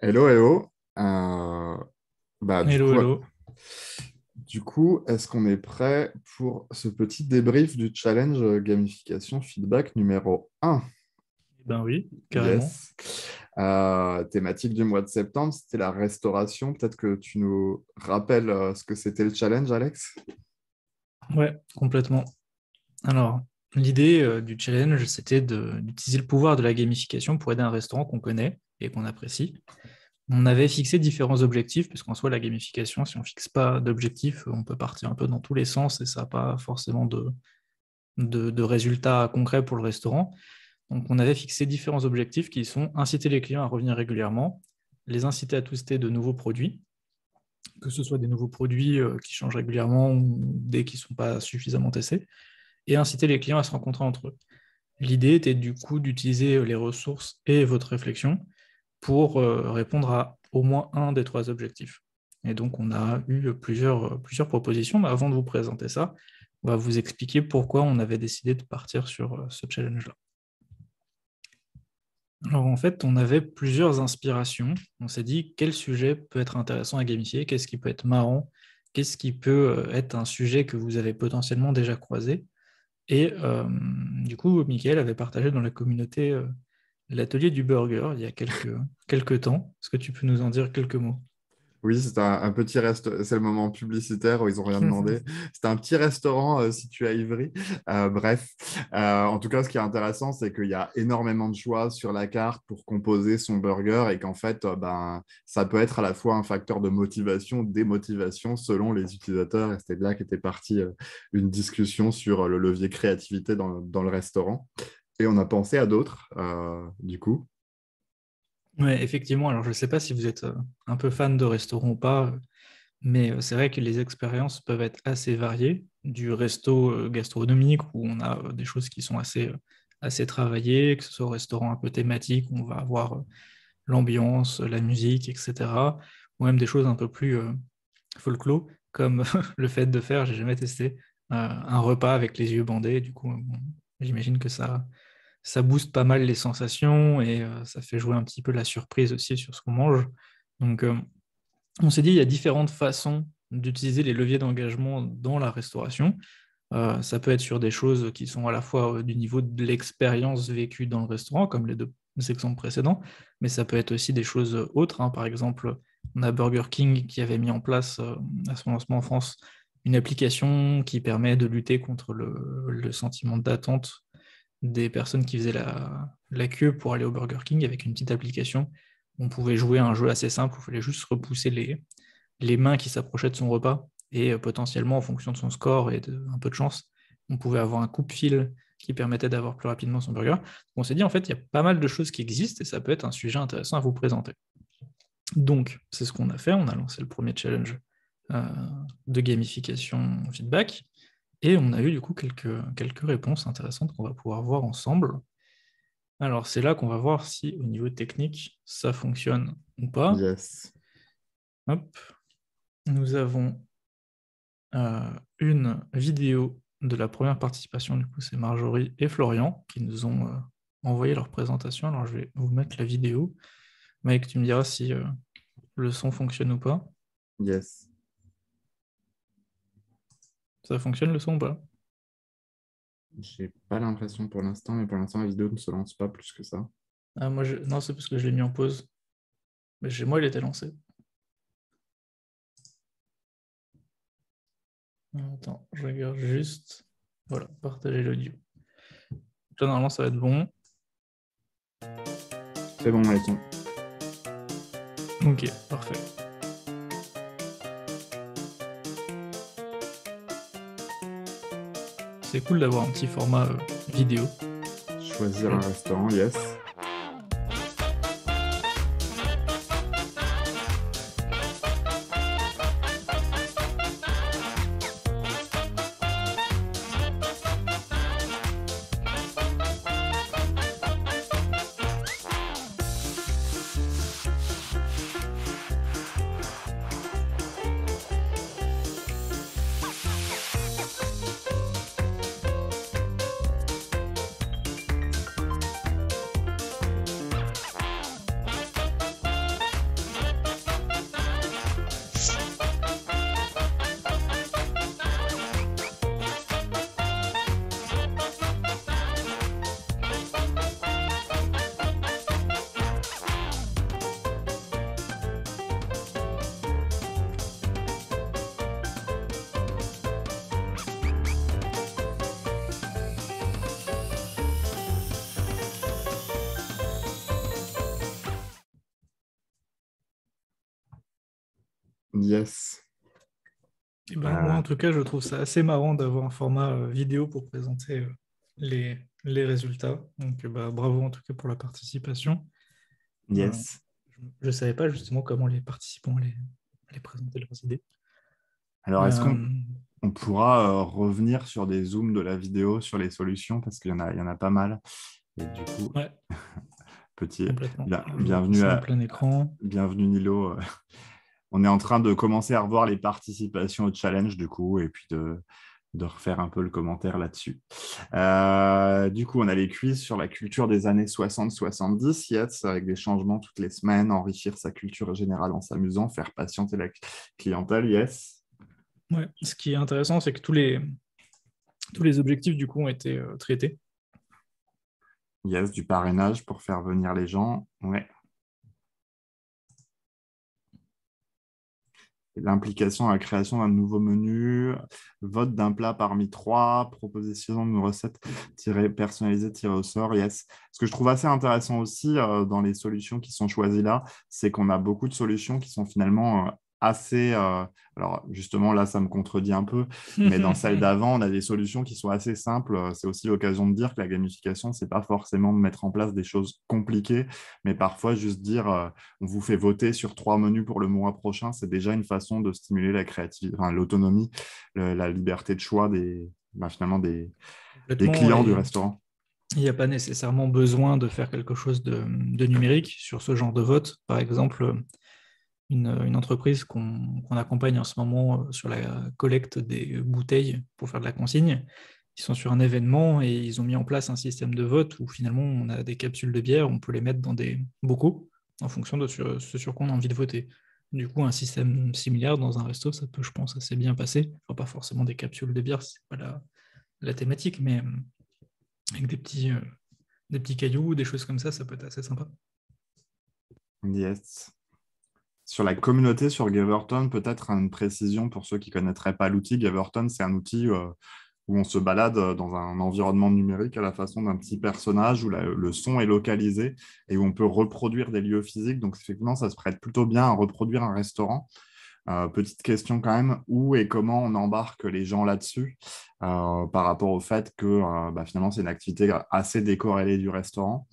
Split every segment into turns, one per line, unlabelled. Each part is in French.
Hello, hello. Euh, bah, du
Hello,
coup,
hello.
est-ce qu'on est prêt pour ce petit débrief du challenge gamification feedback numéro un?
Eh ben oui, carrément.
Yes. Thématique du mois de septembre, c'était la restauration. Peut-être que tu nous rappelles ce que c'était le challenge, Alex?
Ouais, complètement. Alors, l'idée du challenge, c'était d'utiliser le pouvoir de la gamification pour aider un restaurant qu'on connaît et qu'on apprécie. On avait fixé différents objectifs, puisqu'en soi, la gamification, si on fixe pas d'objectifs, on peut partir un peu dans tous les sens et ça n'a pas forcément de résultats concrets pour le restaurant. Donc, on avait fixé différents objectifs qui sont inciter les clients à revenir régulièrement, les inciter à tester de nouveaux produits, que ce soit des nouveaux produits qui changent régulièrement ou des qui ne sont pas suffisamment testés, et inciter les clients à se rencontrer entre eux. L'idée était du coup d'utiliser les ressources et votre réflexion pour répondre à au moins un des trois objectifs. Et donc on a eu plusieurs propositions, mais avant de vous présenter ça, on va vous expliquer pourquoi on avait décidé de partir sur ce challenge-là. Alors en fait, on avait plusieurs inspirations. On s'est dit quel sujet peut être intéressant à gamifier, qu'est-ce qui peut être marrant, qu'est-ce qui peut être un sujet que vous avez potentiellement déjà croisé. Et du coup, Michael avait partagé dans la communauté l'atelier du burger il y a quelques temps. Est-ce que tu peux nous en dire quelques mots?
Oui, c'est un petit restaurant. C'est le moment publicitaire où ils n'ont rien demandé. C'est un petit restaurant situé à Ivry. Bref, en tout cas, ce qui est intéressant, c'est qu'il y a énormément de choix sur la carte pour composer son burger et qu'en fait, ça peut être à la fois un facteur de motivation, démotivation selon les utilisateurs. Et c'était de là qu'était partie une discussion sur le levier créativité dans le restaurant. Et on a pensé à d'autres, du coup.
Ouais, effectivement. Alors, je ne sais pas si vous êtes un peu fan de restaurants ou pas, mais c'est vrai que les expériences peuvent être assez variées, du resto gastronomique où on a des choses qui sont assez travaillées, que ce soit au restaurant un peu thématique où on va avoir l'ambiance, la musique, etc. Ou même des choses un peu plus folklore, comme le fait de faire, j'ai jamais testé, un repas avec les yeux bandés. Du coup, bon, j'imagine que ça booste pas mal les sensations et ça fait jouer un petit peu la surprise aussi sur ce qu'on mange. Donc, on s'est dit, il y a différentes façons d'utiliser les leviers d'engagement dans la restauration. Ça peut être sur des choses qui sont à la fois du niveau de l'expérience vécue dans le restaurant, comme les deux exemples précédents, mais ça peut être aussi des choses autres, hein. Par exemple, on a Burger King qui avait mis en place à son lancement en France une application qui permet de lutter contre le sentiment d'attente des personnes qui faisaient la queue pour aller au Burger King avec une petite application. On pouvait jouer à un jeu assez simple, où il fallait juste repousser les mains qui s'approchaient de son repas et potentiellement, en fonction de son score et un peu de chance, on pouvait avoir un coupe-fil qui permettait d'avoir plus rapidement son burger. On s'est dit, en fait, il y a pas mal de choses qui existent et ça peut être un sujet intéressant à vous présenter. Donc, c'est ce qu'on a fait. On a lancé le premier challenge euh, de gamification feedback et on a eu du coup quelques réponses intéressantes qu'on va pouvoir voir ensemble. Alors, c'est là qu'on va voir si au niveau technique, ça fonctionne ou pas.
Yes.
Hop, nous avons une vidéo de la première participation, du coup, c'est Marjorie et Florian qui nous ont envoyé leur présentation. Alors, je vais vous mettre la vidéo. Mike, tu me diras si le son fonctionne ou pas.
Yes.
Ça fonctionne le son ou pas?
J'ai pas l'impression pour l'instant, mais pour l'instant, la vidéo ne se lance pas plus que ça.
Ah, non, c'est parce que je l'ai mis en pause. Mais chez moi, il était lancé. Attends, je regarde juste. Voilà, partager l'audio. Là, normalement, ça va être bon.
C'est bon, elles sont.
Ok, parfait. C'est cool d'avoir un petit format vidéo.
Choisir
Je-
un restaurant, yes. Yes.
Et ben, moi,
Euh,
en tout cas, je trouve ça assez marrant d'avoir un format vidéo pour présenter les résultats. Donc, bah, bravo en tout cas pour la participation. Euh,
yes.
je ne savais pas justement comment les participants allaient présenter leurs idées.
Alors, est-ce qu'on
Euh,
on pourra revenir sur des zooms de la vidéo, sur les solutions, parce il y en a pas mal. Et du coup,
ouais,
petit,
complètement. Alors, je vais
bienvenue
passer en plein écran.
bienvenue Nilo. On est en train de commencer à revoir les participations au challenge, du coup, et puis de refaire un peu le commentaire là-dessus. Du coup, on a les quiz sur la culture des années 60-70, yes, avec des changements toutes les semaines, enrichir sa culture générale en s'amusant, faire patienter la clientèle, yes.
Ouais. Ce qui est intéressant, c'est que tous les objectifs du coup ont été traités.
Yes, du parrainage pour faire venir les gens, ouais. L'implication à la création d'un nouveau menu, vote d'un plat parmi trois, proposition d'une recette personnalisée tirée au sort, yes. Ce que je trouve assez intéressant aussi dans les solutions qui sont choisies là, c'est qu'on a beaucoup de solutions qui sont finalement assez... alors justement là, ça me contredit un peu, mais dans celle d'avant, on a des solutions qui sont assez simples. C'est aussi l'occasion de dire que la gamification, c'est pas forcément de mettre en place des choses compliquées, mais parfois juste dire on vous fait voter sur trois menus pour le mois prochain, c'est déjà une façon de stimuler la créativité, enfin, l'autonomie, la liberté de choix finalement des
Complètement.
clients du
Et
restaurant.
il n'y a pas nécessairement besoin de faire quelque chose de numérique sur ce genre de vote. Par exemple, une entreprise qu'on accompagne en ce moment sur la collecte des bouteilles pour faire de la consigne. Ils sont sur un événement et ils ont mis en place un système de vote où finalement on a des capsules de bière, on peut les mettre dans des bocaux en fonction de ce sur quoi on a envie de voter. Du coup, un système similaire dans un resto, ça peut, je pense, assez bien passer. Enfin, pas forcément des capsules de bière, c'est pas la thématique, mais avec des petits cailloux, des choses comme ça peut être assez sympa.
Yes. Sur la communauté sur Gaverton, peut-être une précision pour ceux qui ne connaîtraient pas l'outil. Gaverton, c'est un outil où on se balade dans un environnement numérique à la façon d'un petit personnage où le son est localisé et où on peut reproduire des lieux physiques. Donc, effectivement, ça se prête plutôt bien à reproduire un restaurant. Petite question quand même, où et comment on embarque les gens là-dessus par rapport au fait que finalement, c'est une activité assez décorrélée du restaurant.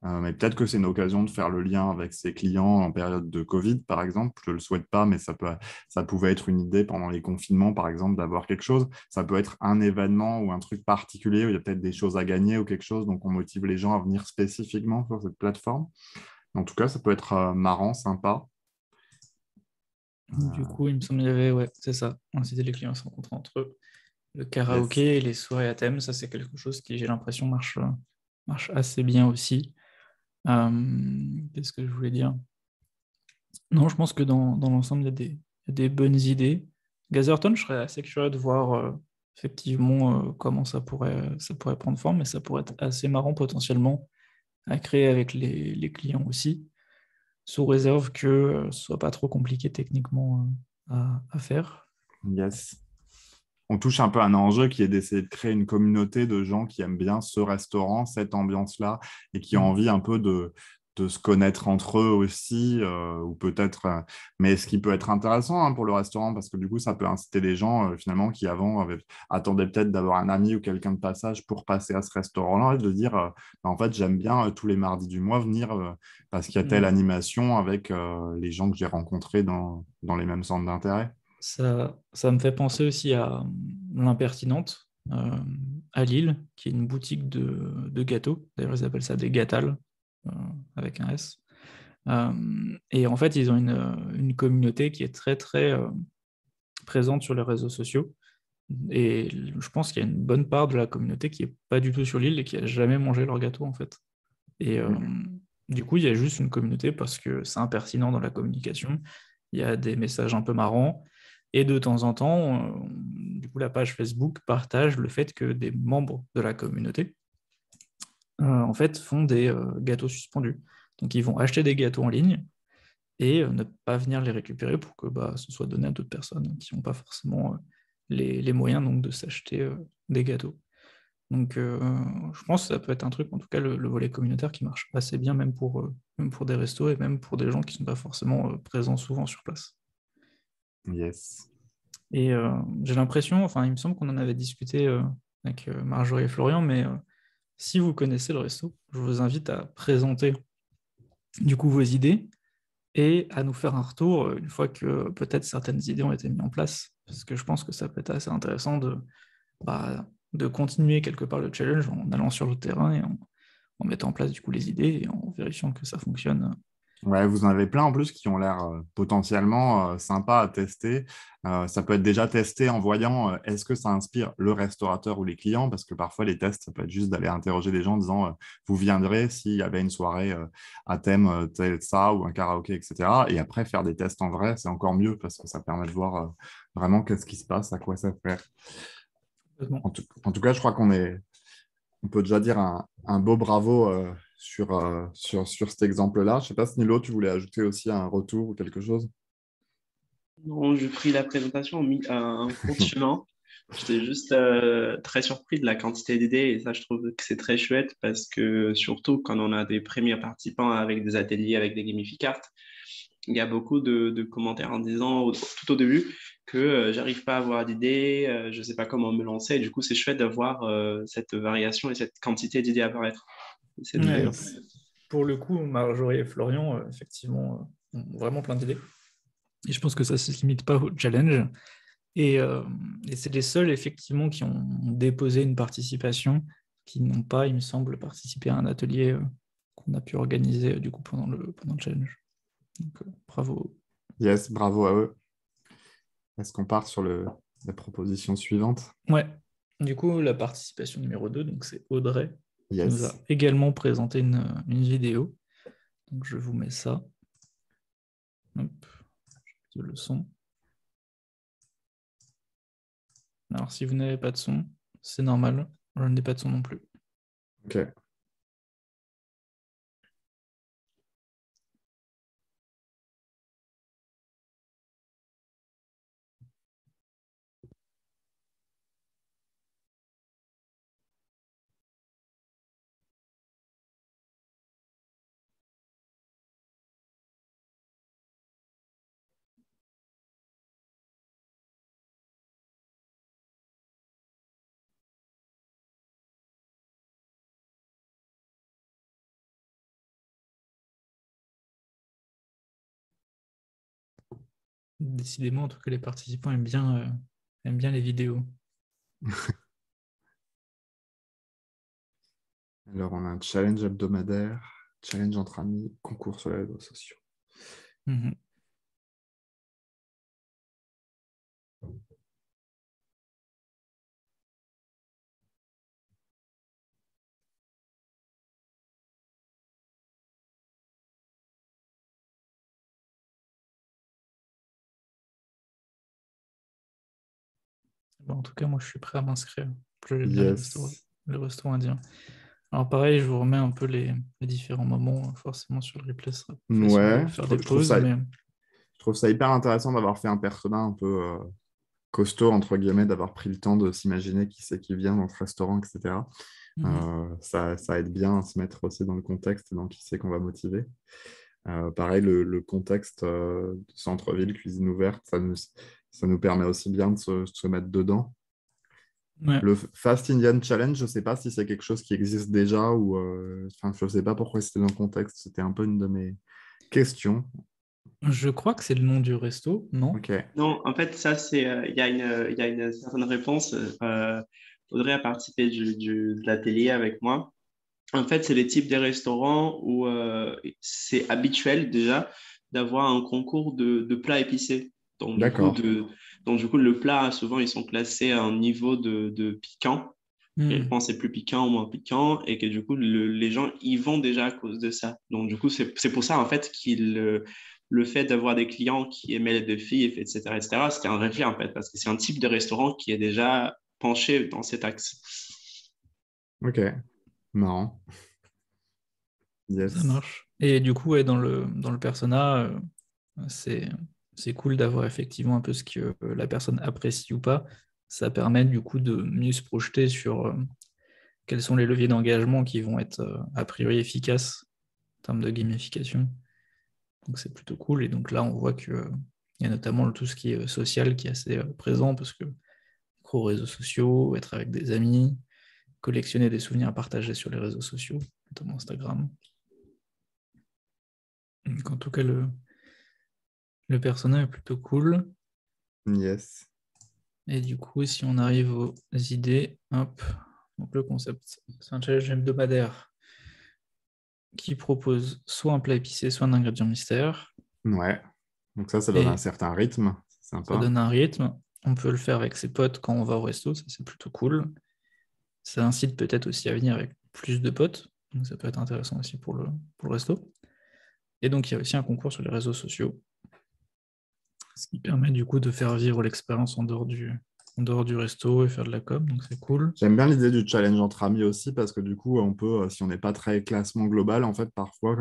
Mais peut-être que c'est une occasion de faire le lien avec ses clients en période de Covid, par exemple. Je ne le souhaite pas, mais ça pouvait être une idée pendant les confinements, par exemple, d'avoir quelque chose. Ça peut être un événement ou un truc particulier où il y a peut-être des choses à gagner ou quelque chose, donc on motive les gens à venir spécifiquement sur cette plateforme. En tout cas, ça peut être marrant, sympa.
Du coup, il me semble qu'il y avait, ouais, c'est ça, inciter les clients à se rencontrer entre eux. Le
Yes.
karaoké et les soirées à thème, ça c'est quelque chose qui, j'ai l'impression, marche assez bien aussi. Qu'est-ce que je voulais dire? Non, je pense que dans l'ensemble, il y a des bonnes idées. Gazerton, je serais assez curieux de voir effectivement comment ça pourrait prendre forme, mais ça pourrait être assez marrant potentiellement à créer avec les clients aussi, sous réserve que ce soit pas trop compliqué techniquement à faire.
Yes. On touche un peu à un enjeu qui est d'essayer de créer une communauté de gens qui aiment bien ce restaurant, cette ambiance-là, et qui ont
Mm.
envie un peu de se connaître entre eux aussi, ou peut-être. Mais ce qui peut être intéressant pour le restaurant, parce que du coup, ça peut inciter des gens finalement qui avant attendaient peut-être d'avoir un ami ou quelqu'un de passage pour passer à ce restaurant-là, et de dire en fait, j'aime bien tous les mardis du mois venir parce qu'il y a telle
Mm.
animation avec les gens que j'ai rencontrés dans les mêmes centres d'intérêt.
Ça me fait penser aussi à l'Impertinente à Lille, qui est une boutique de gâteaux. D'ailleurs, ils appellent ça des gâtales, euh, avec un S. Et en fait, ils ont une communauté qui est très, très présente sur les réseaux sociaux. Et je pense qu'il y a une bonne part de la communauté qui n'est pas du tout sur l'île et qui n'a jamais mangé leur gâteau, en fait. Et du coup, il y a juste une communauté parce que c'est impertinent dans la communication. Il y a des messages un peu marrants. Et de temps en temps, du coup, la page Facebook partage le fait que des membres de la communauté, en fait, font des gâteaux suspendus. Donc, ils vont acheter des gâteaux en ligne et ne pas venir les récupérer pour que ce soit donné à d'autres personnes qui n'ont pas forcément les moyens donc, de s'acheter des gâteaux. Donc, je pense que ça peut être un truc, en tout cas, le volet communautaire qui marche assez bien, même pour des restos et même pour des gens qui ne sont pas forcément présents souvent sur place.
Yes.
Et j'ai l'impression, enfin, il me semble qu'on en avait discuté avec Marjorie et Florian, mais si vous connaissez le resto, je vous invite à présenter du coup vos idées et à nous faire un retour une fois que peut-être certaines idées ont été mises en place, parce que je pense que ça peut être assez intéressant de continuer quelque part le challenge en allant sur le terrain et en mettant en place du coup les idées et en vérifiant que ça fonctionne.
Ouais, vous en avez plein en plus qui ont l'air potentiellement sympas à tester. Ça peut être déjà testé en voyant est-ce que ça inspire le restaurateur ou les clients, parce que parfois les tests, ça peut être juste d'aller interroger les gens en disant vous viendrez s'il y avait une soirée à thème tel ça ou un karaoké, etc. Et après faire des tests en vrai, c'est encore mieux parce que ça permet de voir vraiment qu'est-ce qui se passe, à quoi ça sert. En tout cas, je crois on peut déjà dire un beau bravo sur cet exemple-là. Je ne sais pas si Nilo, tu voulais ajouter aussi un retour ou quelque chose.
Non, je pris la présentation en cours de chemin. J'étais juste très surpris de la quantité d'idées et ça, je trouve que c'est très chouette parce que surtout quand on a des premiers participants avec des ateliers, avec des gamificards, il y a beaucoup de commentaires en disant tout au début que j'arrive pas à avoir d'idées, je sais pas comment me lancer. Et du coup, c'est chouette d'avoir cette variation et cette quantité d'idées apparaître. C'est très
Ouais,
bien.
Yes.
pour le coup, Marjorie et Florian, effectivement, ont vraiment plein d'idées. Et je pense que ça ne se limite pas au challenge. Et, euh, et c'est les seuls, effectivement, qui ont déposé une participation, qui n'ont pas, il me semble, participé à un atelier qu'on a pu organiser du coup pendant le challenge. Donc, bravo.
Yes, bravo à eux. Est-ce qu'on part sur la proposition suivante?
Ouais, du coup, la participation numéro 2, donc c'est Audrey, qui nous a
Yes.
également présenté une vidéo. Donc, je vous mets ça. Hop, le son. Alors, si vous n'avez pas de son, c'est normal. Je n'ai pas de son non plus.
Ok.
Décidément, en tout cas, les participants aiment bien les vidéos.
Alors, on a un challenge hebdomadaire, challenge entre amis, concours sur les réseaux sociaux.
Mhm. Bon, en tout cas, moi, je suis prêt à m'inscrire. J'aime bien
Yes.
les restaurants indiens. Alors, pareil, je vous remets un peu les différents moments. Forcément, sur le replay, ce sera plus facile de
Ouais,
faire des
je
pauses, mais
trouve ça hyper intéressant d'avoir fait un persona un peu costaud, entre guillemets, d'avoir pris le temps de s'imaginer qui c'est qui vient dans ce restaurant, etc.
mhm.
Ça aide bien à se mettre aussi dans le contexte et dans qui c'est qu'on va motiver. Pareil, le contexte centre-ville, cuisine ouverte, ça nous permet aussi bien de se mettre dedans.
Ouais.
Le Fast Indian Challenge, je ne sais pas si c'est quelque chose qui existe déjà ou enfin, je ne sais pas pourquoi c'était dans le contexte. C'était un peu une de mes questions.
Je crois que c'est le nom du resto, non?
Ok,
Non, en fait, ça, c'est, il y a une certaine réponse. Audrey a participé de l'atelier avec moi. En fait, c'est les types des restaurants où c'est habituel déjà d'avoir un concours de plats épicés. Donc du coup,
d'accord.
le plat, souvent, ils sont classés à un niveau de piquant. Et je
Hmm.
pense que c'est plus piquant ou moins piquant et que du coup, les gens y vont déjà à cause de ça. Donc du coup, c'est pour ça, en fait, le fait d'avoir des clients qui aimaient les défis, etc., c'était un réflexe, en fait, parce que c'est un type de restaurant qui est déjà penché dans cet axe.
Ok, marrant.
Ça
Yes.
marche. Et du coup, ouais, dans le persona, c'est, c'est cool d'avoir effectivement un peu ce que la personne apprécie ou pas. Ça permet du coup de mieux se projeter sur quels sont les leviers d'engagement qui vont être a priori efficaces en termes de gamification. Donc c'est plutôt cool. Et donc là, on voit que Il y a notamment tout ce qui est social qui est assez présent parce que aux réseaux sociaux, être avec des amis, collectionner des souvenirs partagés sur les réseaux sociaux, notamment Instagram. Donc, en tout cas, le personnage est plutôt cool.
Yes.
Et du coup, si on arrive aux idées, hop, donc le concept, c'est un challenge hebdomadaire qui propose soit un plat épicé, soit un ingrédient mystère.
Ouais. Donc ça donne un
Et
certain rythme. C'est
ça
sympa.
donne un rythme. On peut le faire avec ses potes quand on va au resto, ça c'est plutôt cool. Ça incite peut-être aussi à venir avec plus de potes, donc ça peut être intéressant aussi pour le resto. Et donc il y a aussi un concours sur les réseaux sociaux, ce qui permet du coup de faire vivre l'expérience en dehors du resto et faire de la com, donc c'est cool.
J'aime bien l'idée du challenge entre amis aussi parce que du coup, on peut, si on n'est pas très classement global, en fait, parfois,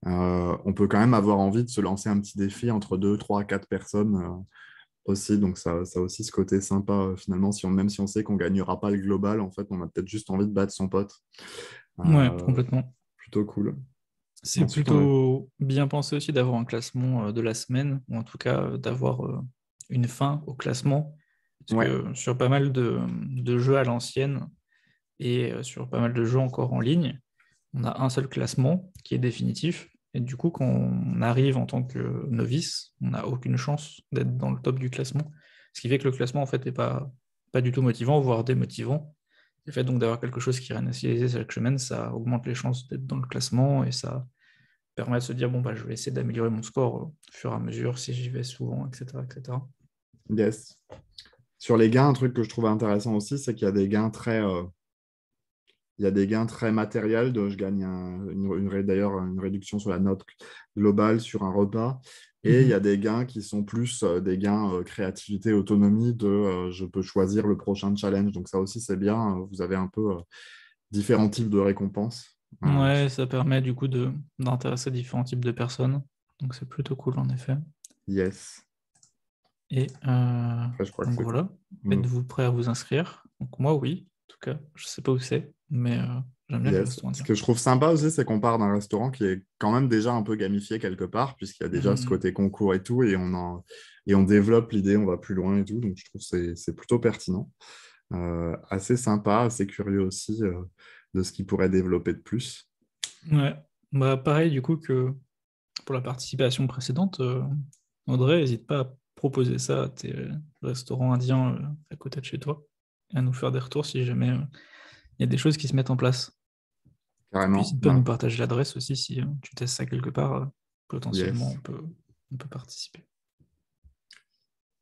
on peut quand même avoir envie de se lancer un petit défi entre 2, 3, 4 personnes aussi. Donc, ça a aussi ce côté sympa, finalement, même si on sait qu'on ne gagnera pas le global, en fait, on a peut-être juste envie de battre son pote.
Ouais,
Euh,
complètement.
Plutôt cool.
C'est
Ensuite, on a...
plutôt bien pensé aussi d'avoir un classement de la semaine, ou en tout cas d'avoir une fin au classement, parce
Ouais,
que sur pas mal de jeux à l'ancienne et sur pas mal de jeux encore en ligne, on a un seul classement qui est définitif, et du coup quand on arrive en tant que novice, on n'a aucune chance d'être dans le top du classement, ce qui fait que le classement en fait n'est pas du tout motivant, voire démotivant. Le fait donc d'avoir quelque chose qui est réinitialisé chaque semaine, ça augmente les chances d'être dans le classement et ça permet de se dire bon bah je vais essayer d'améliorer mon score au fur et à mesure si j'y vais souvent, etc. etc.
yes. Sur les gains, un truc que je trouve intéressant aussi, c'est qu'il y a des gains il y a des gains très matériels. Je gagne d'ailleurs une réduction sur la note globale sur un repas. Et il y a des gains qui sont plus des gains créativité, autonomie, je peux choisir le prochain challenge. Donc ça aussi, c'est bien. Vous avez un peu différents types de récompenses.
Ouais, ça permet du coup d'intéresser différents types de personnes. Donc c'est plutôt cool en effet.
Yes.
Et
Après, je crois que
donc
c'est...
voilà,
Mm.
êtes-vous prêt à vous inscrire? Donc moi oui, en tout cas, je sais pas où c'est, mais j'aime bien les
Yes.
restaurants
Ce
indiens.
que je trouve sympa aussi, c'est qu'on part d'un restaurant qui est quand même déjà un peu gamifié quelque part, puisqu'il y a déjà ce
Mhm.
côté concours et tout, et on développe l'idée, on va plus loin et tout. Donc, je trouve que c'est plutôt pertinent. Assez sympa, assez curieux aussi de ce qu'il pourrait développer de plus.
Ouais, bah pareil du coup que pour la participation précédente, Audrey, n'hésite pas à proposer ça à tes restaurants indiens à côté de chez toi et à nous faire des retours si jamais il y a des choses qui se mettent en place. Puis
Carrément.
n'hésite pas à nous
Ben,
partager l'adresse aussi si tu testes ça quelque part, potentiellement
yes.
on peut participer.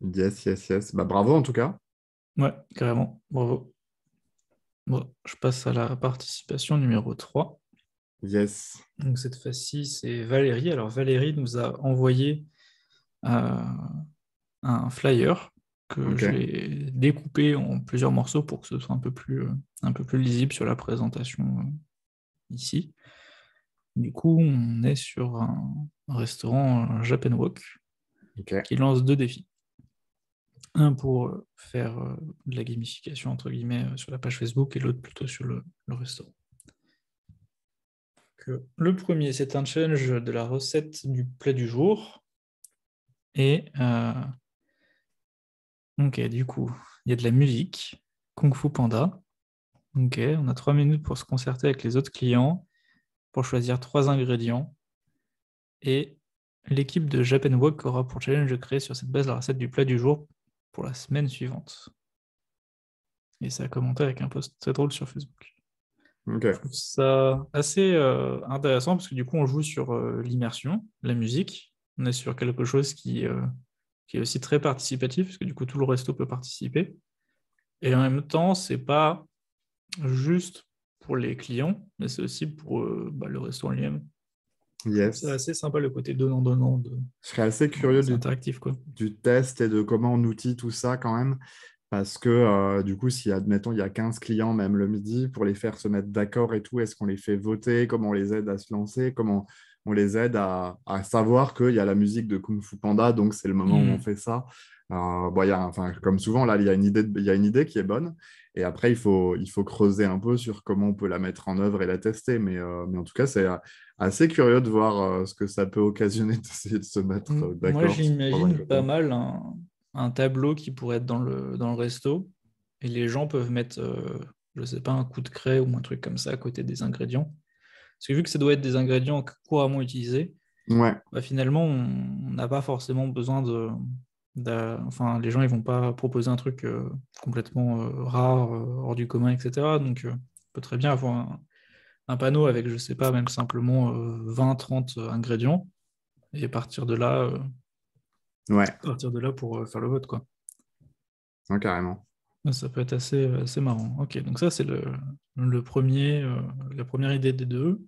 Yes, yes, yes. Bah, bravo en tout cas.
Ouais, carrément, bravo. Bon, je passe à la participation numéro 3.
Yes.
Donc cette fois-ci, c'est Valérie. Alors Valérie nous a envoyé euh, un flyer que
Ok.
j'ai découpé en plusieurs morceaux pour que ce soit un peu plus lisible sur la présentation ici. Du coup, on est sur un restaurant Japan Wok
Ok.
qui lance deux défis. Un pour faire de la gamification, entre guillemets, sur la page Facebook et l'autre plutôt sur le restaurant. Le premier, c'est un challenge de la recette du plat du jour. Et ok, du coup, il y a de la musique, Kung Fu Panda. Ok, on a 3 minutes pour se concerter avec les autres clients, pour choisir 3 ingrédients. Et l'équipe de Japan Wok aura pour challenge de créer sur cette base la recette du plat du jour pour la semaine suivante. Et ça a commenté avec un post très drôle sur Facebook. Je
Ok.
trouve ça assez intéressant parce que du coup, on joue sur l'immersion, la musique. On est sur quelque chose qui est aussi très participatif parce que du coup, tout le resto peut participer. Et en même temps, c'est pas juste pour les clients, mais c'est aussi pour le restaurant lui-même. Je trouve ça
Yes.
assez sympa le côté donnant-donnant.
Je serais assez curieux
C'est interactif, quoi.
du test et de comment on outille tout ça quand même. Parce que du coup, si admettons, il y a 15 clients même le midi, pour les faire se mettre d'accord et tout, est-ce qu'on les fait voter? Comment on les aide à se lancer? Comment on les aide à savoir qu'il y a la musique de Kung Fu Panda, donc c'est le moment où on
Hmm.
fait ça. Bon, enfin, comme souvent, là, il y a une idée qui est bonne. Et après, il faut creuser un peu sur comment on peut la mettre en œuvre et la tester. Mais en tout cas, c'est assez curieux de voir ce que ça peut occasionner d'essayer de se mettre
Moi,
d'accord sur trois
j'imagine pas
ingrédients.
mal un tableau qui pourrait être dans le resto et les gens peuvent mettre, je sais pas, un coup de craie ou un truc comme ça à côté des ingrédients. Parce que vu que ça doit être des ingrédients couramment utilisés,
Ouais,
bah, finalement, on n'a pas forcément besoin enfin, les gens, ils vont pas proposer un truc complètement rare, hors du commun, etc. Donc, on peut très bien avoir un panneau avec, je sais pas, même simplement 20-30 ingrédients et
ouais,
partir de là pour faire le vote, quoi.
non, carrément.
Ça peut être assez marrant. Ok, donc ça, c'est le premier, la première idée des deux.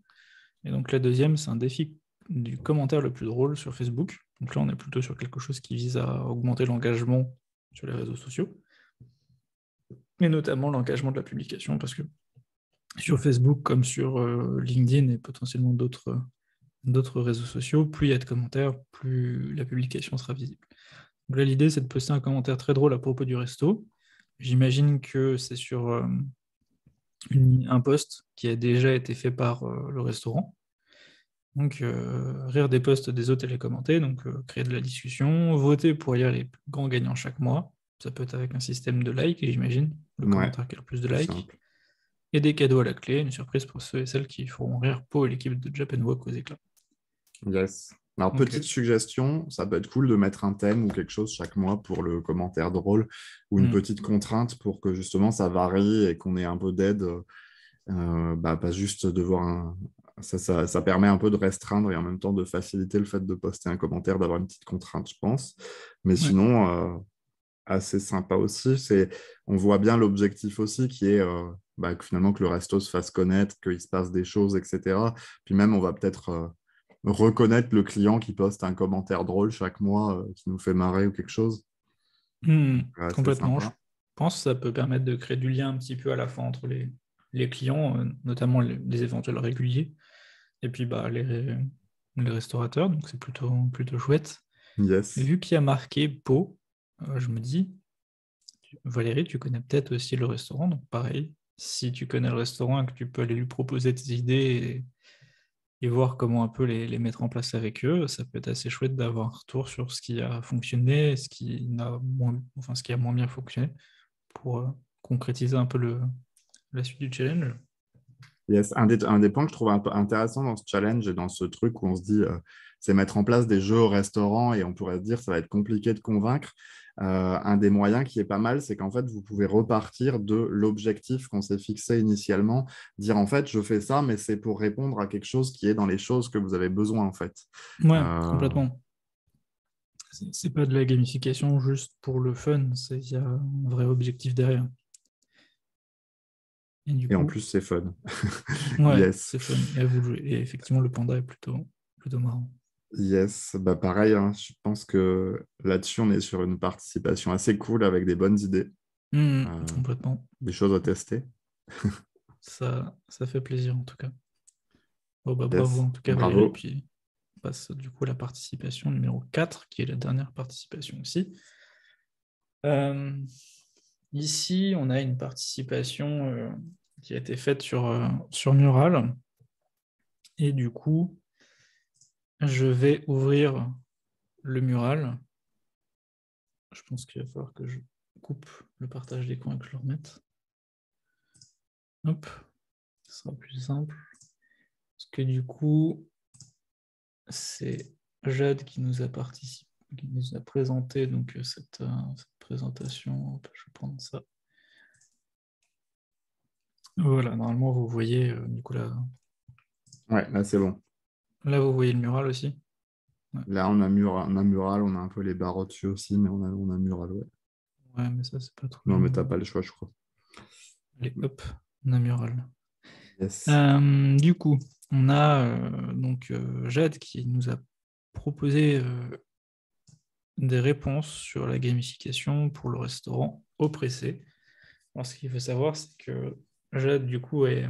Et donc la deuxième, c'est un défi du commentaire le plus drôle sur Facebook. Donc là, on est plutôt sur quelque chose qui vise à augmenter l'engagement sur les réseaux sociaux, et notamment l'engagement de la publication, parce que sur Facebook, comme sur LinkedIn et potentiellement d'autres réseaux sociaux, plus il y a de commentaires, plus la publication sera visible. Donc là, l'idée, c'est de poster un commentaire très drôle à propos du resto. J'imagine que c'est sur un post qui a déjà été fait par le restaurant. Donc, rire des posts des hôtes et les commenter, donc créer de la discussion, voter pour élire les plus grands gagnants chaque mois. Ça peut être avec un système de likes, j'imagine, le
Ouais,
commentaire qui a le plus de
plus
likes.
simple.
Et des cadeaux à la clé, une surprise pour ceux et celles qui feront rire Pau et l'équipe de Japan Walk aux éclats.
Yes. Alors, petite
Ok.
suggestion, ça peut être cool de mettre un thème ou quelque chose chaque mois pour le commentaire drôle ou une
Hmm.
petite contrainte pour que justement ça varie et qu'on ait un peu d'aide. Pas juste devoir ça permet un peu de restreindre et en même temps de faciliter le fait de poster un commentaire, d'avoir une petite contrainte, je pense. Mais
Ouais.
sinon, assez sympa aussi. On voit bien l'objectif aussi qui est que finalement que le resto se fasse connaître, qu'il se passe des choses, etc. Puis même, on va peut-être reconnaître le client qui poste un commentaire drôle chaque mois qui nous fait marrer ou quelque chose. C'est
Complètement. Je
sympa.
pense que ça peut permettre de créer du lien un petit peu à la fois entre les clients, notamment les éventuels réguliers, et puis bah, les restaurateurs. Donc c'est plutôt chouette. Et
Yes.
vu qu'il y a marqué Pau, je me dis, Valérie, tu connais peut-être aussi le restaurant, donc pareil, si tu connais le restaurant et que tu peux aller lui proposer tes idées et voir comment un peu les mettre en place avec eux, ça peut être assez chouette d'avoir un retour sur ce qui a fonctionné, ce qui a moins bien fonctionné, pour concrétiser un peu la suite du challenge.
Yes. Un des points que je trouve un peu intéressant dans ce challenge et dans ce truc où on se dit, c'est mettre en place des jeux au restaurant et on pourrait se dire ça va être compliqué de convaincre. Un des moyens qui est pas mal, c'est qu'en fait, vous pouvez repartir de l'objectif qu'on s'est fixé initialement, dire en fait, je fais ça, mais c'est pour répondre à quelque chose qui est dans les choses que vous avez besoin en fait.
Ouais,
Euh,
complètement. C'est pas de la gamification juste pour le fun, il y a un vrai objectif derrière. Et du
et en
coup,
plus, c'est fun.
ouais,
Yes.
c'est fun. Et à vous de jouer. Et effectivement, le panda est plutôt marrant.
Yes, pareil, hein, je pense que là-dessus, on est sur une participation assez cool avec des bonnes idées, euh,
Complètement.
des choses à tester.
Ça fait plaisir en tout cas. Bon, bah, bravo
Yes,
en tout cas Valérie.
bravo.
Puis on passe du coup à la participation numéro 4 qui est la dernière participation aussi. Euh, Ici, on a une participation qui a été faite sur Mural. Et du coup, je vais ouvrir le Mural. Je pense qu'il va falloir que je coupe le partage d'écran et que je le remette. Hop, ce sera plus simple. Parce que du coup, c'est Jade qui nous a participé, qui nous a présenté donc, cette présentation. Hop, je vais prendre ça. Voilà, normalement, vous voyez, du coup,
Ouais, là, c'est bon.
là, vous voyez le mural aussi. Ouais,
Là, on a mural, on a un peu les barres au-dessus aussi, mais on a mural, ouais.
ouais, mais ça, c'est pas trop
Non, mais t'as
gênant.
pas le choix, je crois.
Allez, hop, on a mural.
Yes.
Du coup, on a donc Jade qui nous a proposé des réponses sur la gamification pour le restaurant au pressé. Alors, ce qu'il faut savoir, c'est que Jade, du coup, est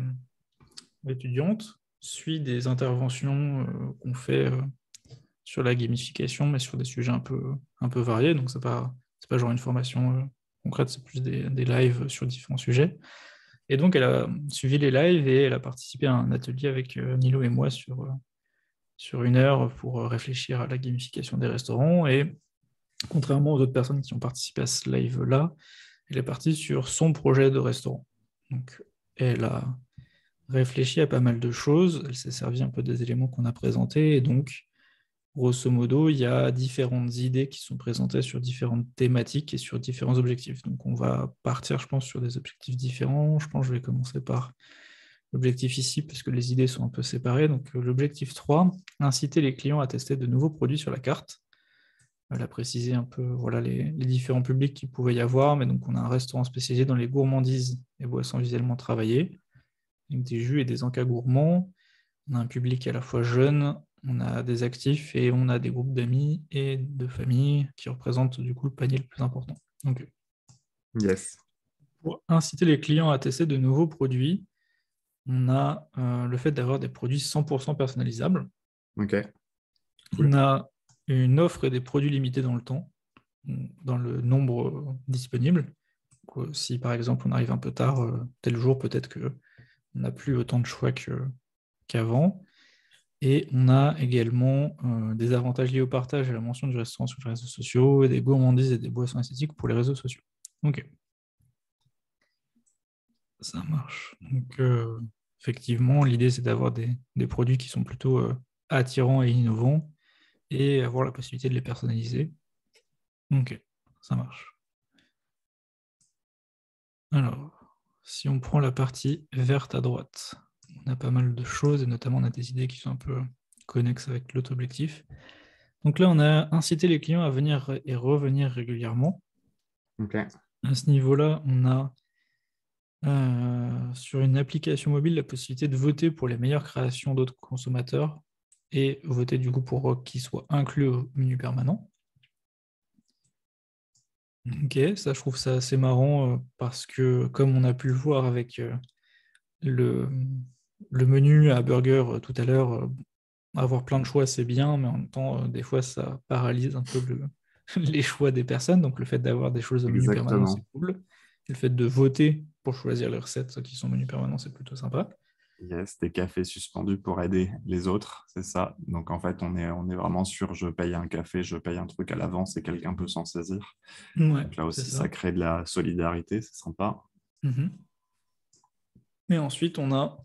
étudiante, suit des interventions qu'on fait sur la gamification, mais sur des sujets un peu variés. Donc, ça va C'est pas genre une formation concrète, c'est plus des lives sur différents sujets. Et donc, elle a suivi les lives et elle a participé à un atelier avec Nilo et moi sur 1 heure pour réfléchir à la gamification des restaurants. Et contrairement aux autres personnes qui ont participé à ce live-là, elle est partie sur son projet de restaurant. Donc, elle a réfléchi à pas mal de choses, elle s'est servie un peu des éléments qu'on a présentés, et donc, grosso modo, il y a différentes idées qui sont présentées sur différentes thématiques et sur différents objectifs. Donc, on va partir, je pense, sur des objectifs différents. Je pense que je vais commencer par l'objectif ici, parce que les idées sont un peu séparées. Donc, l'objectif 3, inciter les clients à tester de nouveaux produits sur la carte. Elle a précisé un peu voilà, les différents publics qu'il pouvait y avoir, mais donc on a un restaurant spécialisé dans les gourmandises et boissons visuellement travaillées, avec des jus et des encas gourmands. On a un public à la fois jeune, on a des actifs et on a des groupes d'amis et de familles qui représentent du coup le panier le plus important. Donc,
Yes.
pour inciter les clients à tester de nouveaux produits, on a le fait d'avoir des produits 100% personnalisables.
Ok.
On a une offre et des produits limités dans le temps, dans le nombre disponible. Donc, si par exemple on arrive un peu tard, tel jour, peut-être qu'on n'a plus autant de choix qu'avant. Et on a également des avantages liés au partage et à la mention du restaurant sur les réseaux sociaux, et des gourmandises et des boissons esthétiques pour les réseaux sociaux. Ok. Ça marche. Donc, effectivement, l'idée, c'est d'avoir des produits qui sont plutôt attirants et innovants, et avoir la possibilité de les personnaliser. Ok, ça marche. Alors, si on prend la partie verte à droite, on a pas mal de choses, et notamment on a des idées qui sont un peu connexes avec l'autre objectif. Donc là, on a incité les clients à venir et revenir régulièrement.
Ok.
À ce niveau-là, on a sur une application mobile la possibilité de voter pour les meilleures créations d'autres consommateurs et voter du coup pour qu'ils soient inclus au menu permanent. Ok, ça je trouve ça assez marrant parce que comme on a pu le voir avec le menu à burger tout à l'heure, avoir plein de choix c'est bien, mais en même temps des fois ça paralyse un peu les choix des personnes, donc le fait d'avoir des choses au menu permanent c'est
Exactement.
cool. Et le fait de voter pour choisir les recettes qui sont au menu permanent c'est plutôt sympa.
Yes, des cafés suspendus pour aider les autres, c'est ça. Donc en fait, on est vraiment sûr, je paye un café, je paye un truc à l'avance et quelqu'un peut s'en saisir.
Ouais,
Donc là
c'est
aussi, ça
ça.
crée de la solidarité, c'est sympa.
Mhm. Et ensuite on a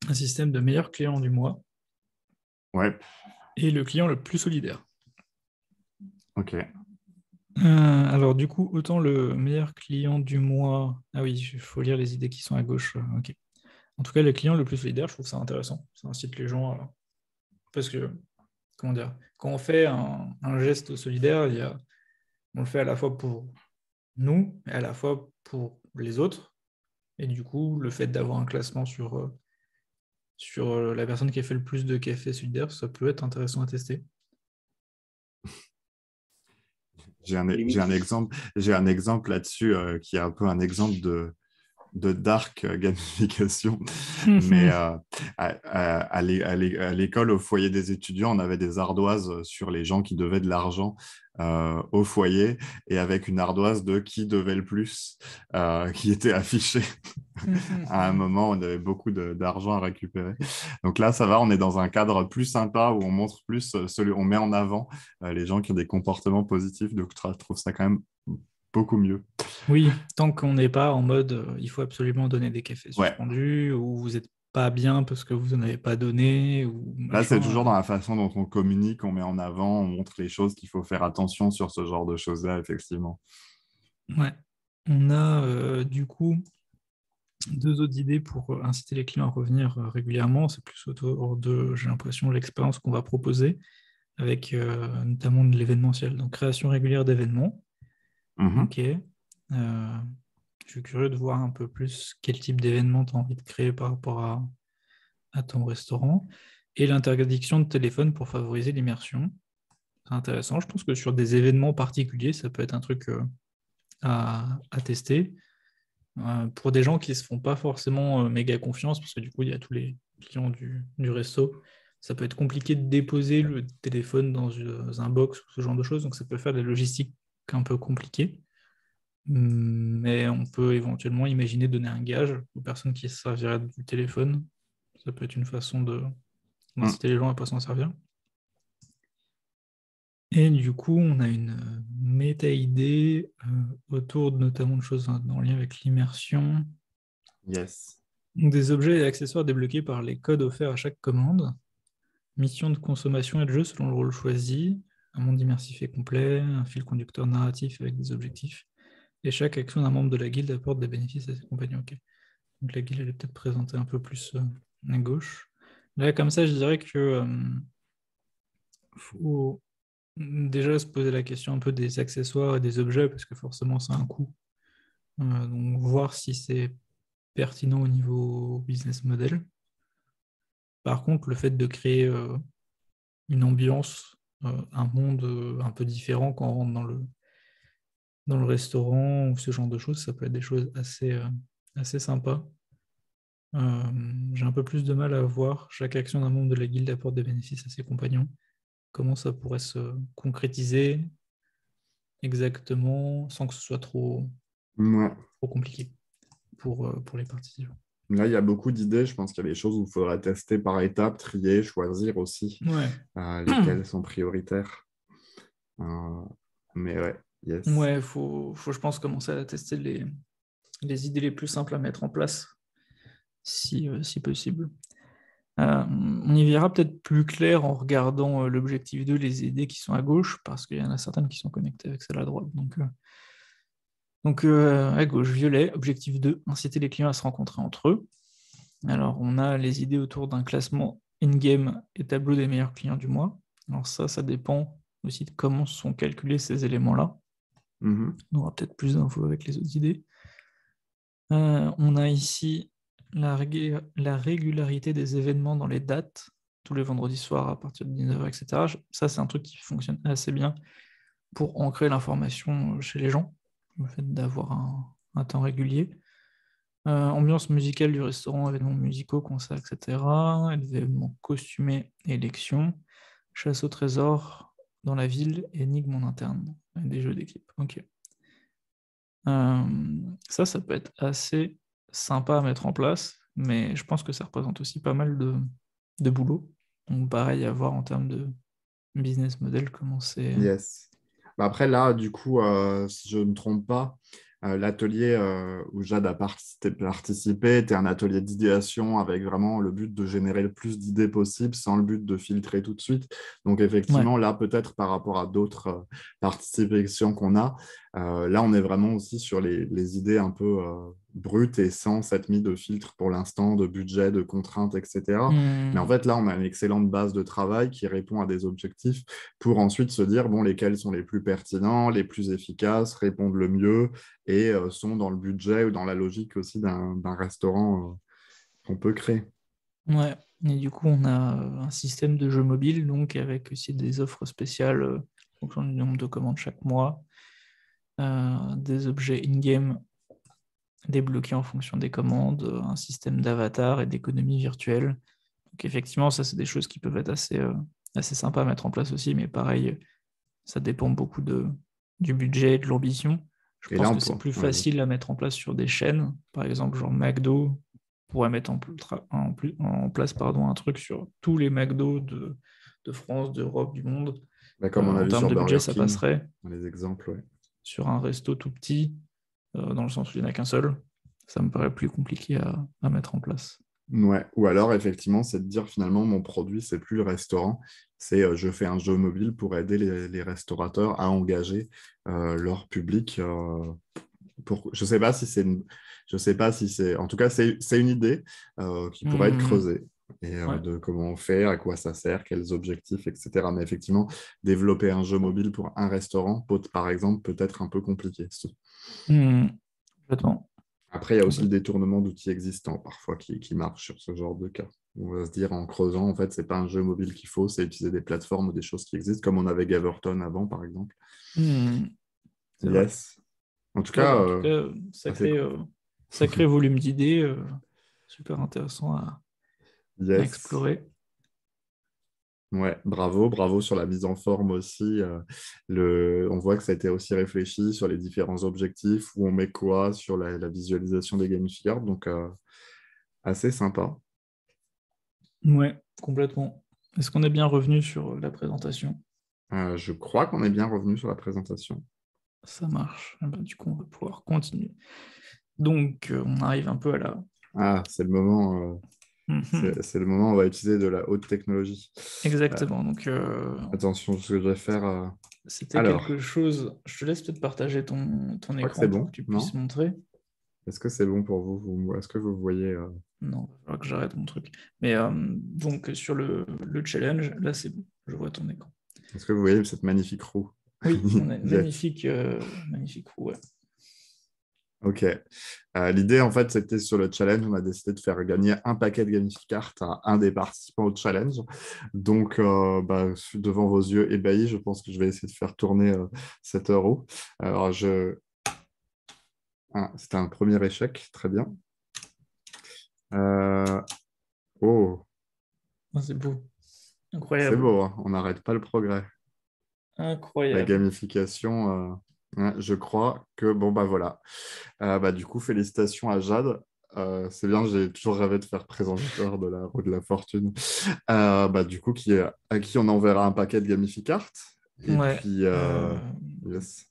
un système de meilleur client du mois
Ouais,
et le client le plus solidaire.
ok.
Alors du coup, autant le meilleur client du mois. Ah oui, il faut lire les idées qui sont à gauche. Ok. En tout cas, le client le plus solidaire, je trouve ça intéressant. Ça incite les gens parce que, comment dire, quand on fait un geste solidaire, on le fait à la fois pour nous et à la fois pour les autres. Et du coup, le fait d'avoir un classement sur la personne qui a fait le plus de cafés solidaires, ça peut être intéressant à tester.
Limite,
J'ai un exemple là-dessus qui est un peu un exemple de dark gamification. Mais à l'école, au foyer des étudiants, on avait des ardoises sur les gens qui devaient de l'argent au foyer et avec une ardoise de qui devait le plus qui était affichée. À un moment, on avait beaucoup d'argent à récupérer. Donc là, ça va, on est dans un cadre plus sympa où on montre plus, on met en avant les gens qui ont des comportements positifs. Donc je trouve ça quand même beaucoup mieux.
Oui, tant qu'on n'est pas en mode il faut absolument donner des cafés
Ouais,
suspendus, ou vous n'êtes pas bien parce que vous n'en avez pas donné, ou
là, c'est
machin.
toujours dans la façon dont on communique, on met en avant, on montre les choses qu'il faut faire attention sur ce genre de choses-là, effectivement.
Ouais. On a du coup deux autres idées pour inciter les clients à revenir régulièrement. C'est plus autour de, j'ai l'impression, l'expérience qu'on va proposer, avec notamment de l'événementiel. Donc création régulière d'événements.
Mhm.
Ok. Je suis curieux de voir un peu plus quel type d'événement tu as envie de créer par rapport à ton restaurant. Et l'interdiction de téléphone pour favoriser l'immersion. C'est intéressant. Je pense que sur des événements particuliers, ça peut être un truc à tester. Pour des gens qui ne se font pas forcément méga confiance, parce que du coup, il y a tous les clients du resto, ça peut être compliqué de déposer le téléphone dans un box ou ce genre de choses, donc ça peut faire de la logistique qu'un peu compliqué. Mais on peut éventuellement imaginer donner un gage aux personnes qui se serviraient du téléphone. Ça peut être une façon d'inciter les gens à ne pas s'en servir. Et du coup, on a une méta-idée autour notamment de choses en lien avec l'immersion.
Yes.
Des objets et accessoires débloqués par les codes offerts à chaque commande. Mission de consommation et de jeu selon le rôle choisi. Un monde immersif et complet. Un fil conducteur narratif avec des objectifs. Et chaque action d'un membre de la guilde apporte des bénéfices à ses compagnons. Okay. Donc la guilde, elle est peut-être présentée un peu plus à gauche. Là, comme ça, je dirais que faut déjà se poser la question un peu des accessoires et des objets, parce que forcément, ça a un coût. Donc voir si c'est pertinent au niveau business model. Par contre, le fait de créer une ambiance, un monde un peu différent quand on rentre dans le restaurant ou ce genre de choses, ça peut être des choses assez sympas. J'ai un peu plus de mal à voir chaque action d'un membre de la guilde apporte des bénéfices à ses compagnons. Comment ça pourrait se concrétiser exactement sans que ce soit trop compliqué pour les participants.
Là, il y a beaucoup d'idées. Je pense qu'il y a des choses où il faudrait tester par étapes, trier, choisir aussi lesquelles sont prioritaires. Mais ouais, yes.
Ouais, faut, je pense, commencer à tester les idées les plus simples à mettre en place, si possible. On y verra peut-être plus clair en regardant l'objectif 2, les idées qui sont à gauche, parce qu'il y en a certaines qui sont connectées avec celle à droite. Donc à gauche, violet, objectif 2, inciter les clients à se rencontrer entre eux. Alors, on a les idées autour d'un classement in-game et tableau des meilleurs clients du mois. Alors ça dépend aussi de comment sont calculés ces éléments-là. On aura peut-être plus d'infos avec les autres idées. On a ici la régularité des événements dans les dates, tous les vendredis soirs à partir de 19h, etc. Ça, c'est un truc qui fonctionne assez bien pour ancrer l'information chez les gens, le fait d'avoir un temps régulier. Ambiance musicale du restaurant, événements musicaux, concerts, etc. Événements costumés, élections. Chasse au trésor dans la ville, énigmes en interne. Des jeux d'équipe. Ok. Ça peut être assez sympa à mettre en place, mais je pense que ça représente aussi pas mal de boulot. Donc pareil, à voir en termes de business model, comment c'est...
Yes. Après, là, du coup, si je ne me trompe pas, l'atelier où Jade a participé était un atelier d'idéation avec vraiment le but de générer le plus d'idées possible sans le but de filtrer tout de suite. Donc, effectivement, là, peut-être par rapport à d'autres participations qu'on a, là, on est vraiment aussi sur les idées un peu brutes et sans cette mise de filtre pour l'instant, de budget, de contraintes, etc. Mais en fait, là, on a une excellente base de travail qui répond à des objectifs pour ensuite se dire, bon, lesquels sont les plus pertinents, les plus efficaces, répondent le mieux et sont dans le budget ou dans la logique aussi d'un restaurant qu'on peut créer.
Ouais, et du coup, on a un système de jeu mobile, donc avec aussi des offres spéciales en fonction du nombre de commandes chaque mois, des objets in-game débloqués en fonction des commandes, un système d'avatar et d'économie virtuelle. Donc effectivement, ça, c'est des choses qui peuvent être assez sympas à mettre en place aussi, mais pareil, ça dépend beaucoup du budget et de l'ambition. Je pense que c'est plus facile à mettre en place sur des chaînes, par exemple, genre McDo pourrait mettre en place un truc sur tous les McDo de France, d'Europe, du monde.
Comme on a
en
vu
termes
sur
de budget,
Burger
ça
King,
passerait.
dans les exemples,
sur un resto tout petit, dans le sens où il n'y en a qu'un seul, ça me paraît plus compliqué à mettre en place.
Ouais. Ou alors, effectivement, c'est de dire finalement, mon produit, c'est plus le restaurant, c'est je fais un jeu mobile pour aider les restaurateurs à engager leur public. Je sais pas si c'est je sais pas si c'est, en tout cas, c'est une idée qui pourrait être creusée. Et de comment on fait, à quoi ça sert, quels objectifs, etc. Mais effectivement, développer un jeu mobile pour un restaurant, par exemple, peut être un peu compliqué.
Complètement.
Après, il y a aussi le détournement d'outils existants, parfois, qui marche sur ce genre de cas. On va se dire, en creusant, en fait, c'est pas un jeu mobile qu'il faut, c'est utiliser des plateformes ou des choses qui existent, comme on avait Gaverton avant, par exemple. Yes. En tout cas,
sacré volume d'idées, super intéressant à explorer.
Ouais, bravo sur la mise en forme aussi. On voit que ça a été aussi réfléchi sur les différents objectifs, où on met quoi sur la visualisation des gamifiers, donc assez sympa.
Ouais, complètement. Est-ce qu'on est bien revenu sur la présentation?
Je crois qu'on est bien revenu sur la présentation.
Ça marche. Ah bah, du coup, on va pouvoir continuer. Donc, on arrive un peu à la...
Ah, c'est le moment,
Mhm.
c'est le moment où on va utiliser de la haute technologie. Euh,
Exactement. Donc,
Attention, ce que je vais faire.
c'était quelque
Alors,
chose... Je te laisse peut-être partager ton
je crois que c'est
écran pour que
bon,
tu puisses
non?
montrer.
Est-ce que c'est bon pour vous? Est-ce que vous voyez
Non, il va falloir que j'arrête mon truc. Mais donc, sur le challenge, là, c'est bon. Je vois ton écran.
est-ce que vous voyez cette magnifique roue?
Oui, on a une
Yes.
magnifique roue. Ouais.
Ok. L'idée, en fait, c'était sur le challenge, on a décidé de faire gagner un paquet de Gamificart à un des participants au challenge. Donc, devant vos yeux ébahis, je pense que je vais essayer de faire tourner cette roue. Alors, c'était un premier échec, très bien. Euh, Oh,
Ah, c'est beau.
c'est
Incroyable.
beau, hein. On n'arrête pas le progrès. La
Incroyable.
gamification, ouais, je crois que, bon, bah voilà. Du coup, félicitations à Jade. C'est bien, j'ai toujours rêvé de faire présentateur de la roue de la fortune. Du coup, à qui on enverra un paquet de Gamificart. Et
Ouais.
puis, yes.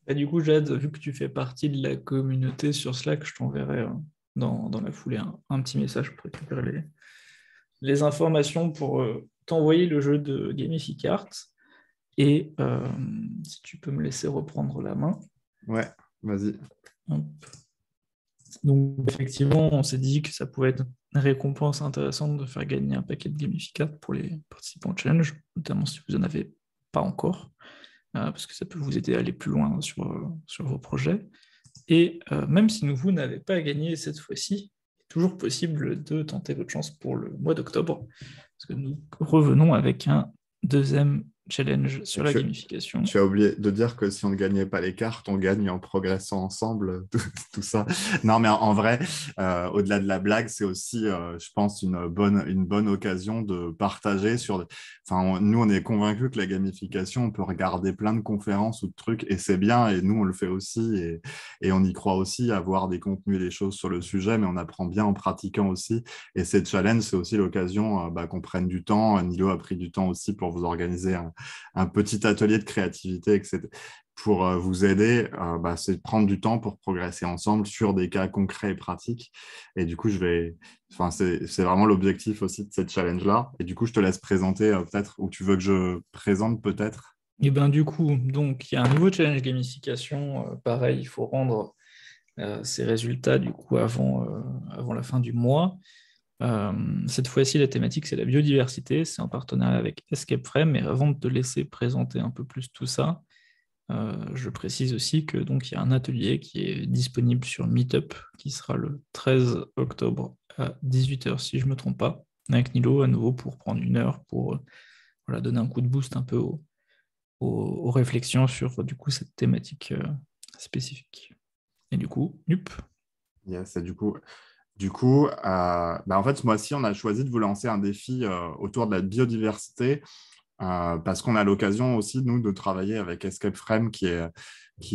Bah, du coup, Jade, vu que tu fais partie de la communauté sur Slack, je t'enverrai dans la foulée un petit message pour récupérer les informations pour t'envoyer le jeu de Gamificart. Et si tu peux me laisser reprendre la main.
Ouais, vas-y.
Hop. Donc, effectivement, on s'est dit que ça pouvait être une récompense intéressante de faire gagner un paquet de Gamificart pour les participants au challenge, notamment si vous n'en avez pas encore, parce que ça peut vous aider à aller plus loin sur vos projets. Et même si vous n'avez pas gagné cette fois-ci, il est toujours possible de tenter votre chance pour le mois d'octobre, parce que nous revenons avec un deuxième challenge
Et
sur la gamification.
tu as oublié de dire que si on ne gagnait pas les cartes, on gagne en progressant ensemble, tout ça. Non, mais en vrai, au-delà de la blague, c'est aussi, je pense, une bonne occasion de partager sur... Enfin, nous, on est convaincus que la gamification, on peut regarder plein de conférences ou de trucs, et c'est bien, et nous, on le fait aussi, et on y croit aussi, à voir des contenus et des choses sur le sujet, mais on apprend bien en pratiquant aussi. Et ces challenges, c'est aussi l'occasion qu'on prenne du temps. Nilo a pris du temps aussi pour vous organiser un petit atelier de créativité, etc. Pour vous aider, c'est de prendre du temps pour progresser ensemble sur des cas concrets et pratiques. Et du coup, c'est vraiment l'objectif aussi de cette challenge-là. Et du coup, je te laisse présenter peut-être, ou tu veux que je présente peut-être.
Et bien du coup, donc il y a un nouveau challenge gamification. Pareil, il faut rendre ces résultats du coup avant la fin du mois. Cette fois-ci, la thématique, c'est la biodiversité. C'est en partenariat avec Escape Frame. Mais avant de te laisser présenter un peu plus tout ça, je précise aussi que donc il y a un atelier qui est disponible sur Meetup, qui sera le 13 octobre à 18h, si je ne me trompe pas, avec Nilo à nouveau pour prendre une heure pour voilà, donner un coup de boost un peu aux réflexions sur du coup cette thématique spécifique. Et du coup, nup.
Yes, et en fait, ce mois-ci, on a choisi de vous lancer un défi autour de la biodiversité. Parce qu'on a l'occasion aussi, nous, de travailler avec Escape Frame qui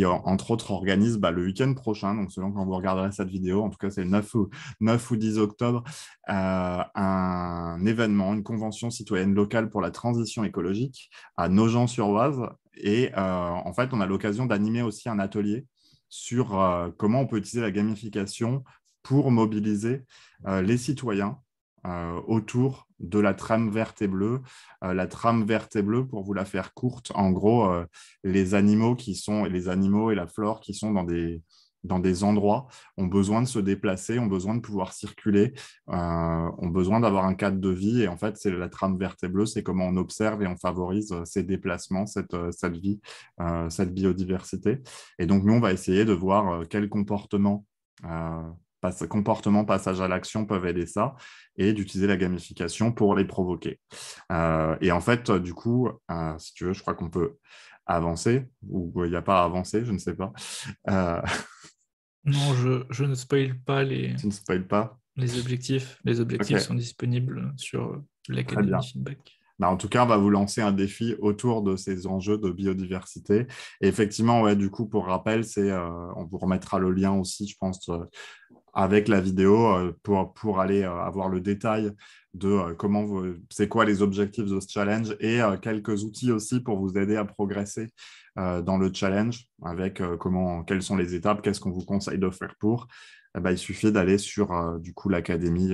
entre autres, organise le week-end prochain, donc selon quand vous regarderez cette vidéo, en tout cas, c'est le 9 ou 10 octobre, un événement, une convention citoyenne locale pour la transition écologique à Nogent-sur-Oise. Et en fait, on a l'occasion d'animer aussi un atelier sur comment on peut utiliser la gamification pour mobiliser les citoyens autour de la trame verte et bleue. La trame verte et bleue, pour vous la faire courte, en gros, les animaux et la flore qui sont dans des endroits ont besoin de se déplacer, ont besoin de pouvoir circuler, ont besoin d'avoir un cadre de vie. Et en fait, c'est la trame verte et bleue, c'est comment on observe et on favorise ces déplacements, cette vie, cette biodiversité. Et donc, nous, on va essayer de voir quels comportements, passage à l'action peuvent aider ça et d'utiliser la gamification pour les provoquer. Et en fait, du coup, si tu veux, je crois qu'on peut avancer ou il n'y a pas à avancer, je ne sais pas. Euh,
Non, je ne spoil pas
Tu ne spoil pas?
les objectifs. Les objectifs
Ok,
sont disponibles sur
très
l'Académie
bien.
Feedback.
Bah, en tout cas, on va vous lancer un défi autour de ces enjeux de biodiversité. Et effectivement, ouais, du coup, pour rappel, on vous remettra le lien aussi, je pense, avec la vidéo pour aller avoir le détail de c'est quoi les objectifs de ce challenge et quelques outils aussi pour vous aider à progresser dans le challenge avec quelles sont les étapes, qu'est-ce qu'on vous conseille de faire pour. Eh ben, il suffit d'aller sur du coup l'académie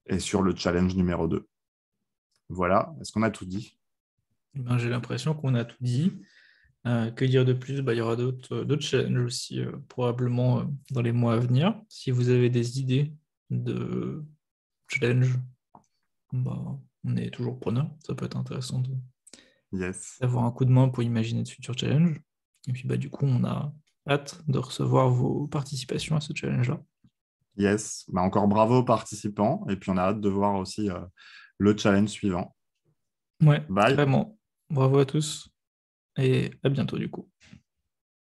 et sur le challenge numéro 2. Voilà, est-ce qu'on a tout dit?
Ben, j'ai l'impression qu'on a tout dit. Que dire de plus? Bah, il y aura d'autres challenges aussi, probablement dans les mois à venir. Si vous avez des idées de challenge, bah, on est toujours preneur. Ça peut être intéressant
Yes.
d'avoir un coup de main pour imaginer de futurs challenges. Et puis bah, du coup, on a hâte de recevoir vos participations à ce challenge-là.
Yes. Bah, encore bravo aux participants et puis on a hâte de voir aussi le challenge suivant.
Ouais,
Bye.
carrément. Bravo à tous et à bientôt du coup.